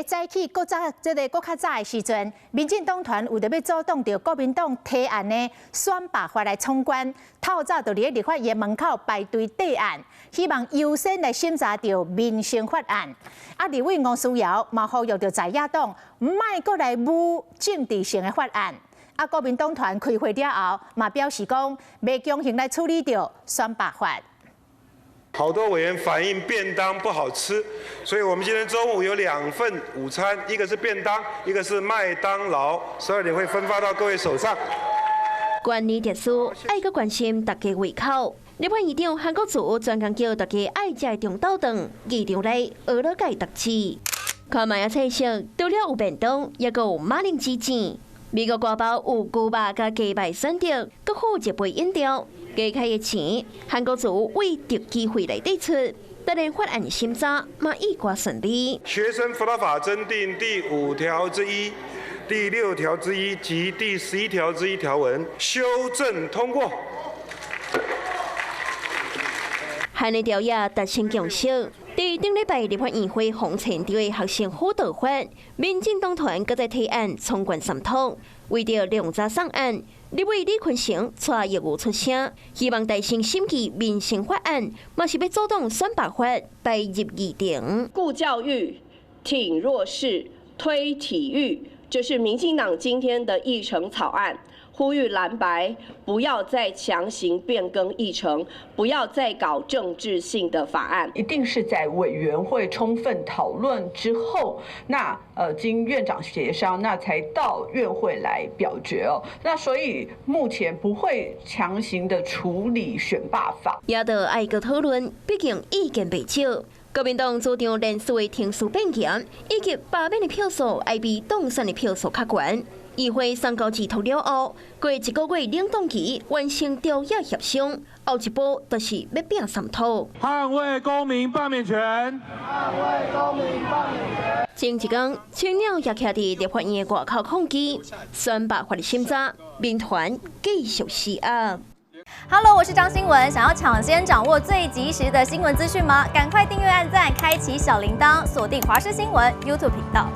会早起，搁较早的时阵，民进党团为着要阻挡着国民党提案的选罢法来冲关，透早就伫立法院门口排队备案，希望优先来审查着民生法案。立委吴思瑶嘛呼吁着在野党，唔卖搁来舞政治性的法案。国民党团开会了后，嘛表示讲，袂强行来处理着选罢法。好多委员反映便当不好吃，所以我们今天中午有2份午餐，一个是便当，一个是麦当劳，12点会分发到各位手上。管理特殊，爱个关心大家胃口。立法院长韩国瑜专讲叫大家爱食中昼顿，议场内学了解特质。看卖啊菜色，除了有便当，也有马铃薯煎。美国瓜包有牛肉甲鸡排选择，搁附一杯饮料。加开的前，韩国瑜为着机会来对出，当然法案审查嘛意外顺利。学生辅导法增订第5条之一、第6条之一及第11条之一条文修正通过。韩的条约达成共识。伫顶礼拜立法院会红前调的学生辅导法，民进党团搁在提案冲关三读，为着量查上案，立委李坤城带业务出声，希望大声审议民生法案，嘛是要阻挡选罢法排入议程。顾教育、挺弱势、推体育，这是民进党今天的议程草案。呼吁蓝白不要再强行变更议程，不要再搞政治性的法案。一定是在委员会充分讨论之后，那经院长协商，那才到院会来表决哦。那所以目前不会强行的处理选罢法。也得爱个讨论，毕竟意见不少。国民党主张人事的停数变严，以及罢免的票数爱比当选的票数较悬。议会3高指头了后，过1个月冷冻期完成调研协商，后一步就是要拼3读。捍卫公民罢免权，捍卫公民罢免权。前一天，青鸟也徛伫立法院外口抗议，选罢法的审查，民团继续施压。Hello， 我是张新文。想要抢先掌握最及时的新闻资讯吗？赶快订阅、按赞、开启小铃铛，锁定华视新闻 YouTube 频道。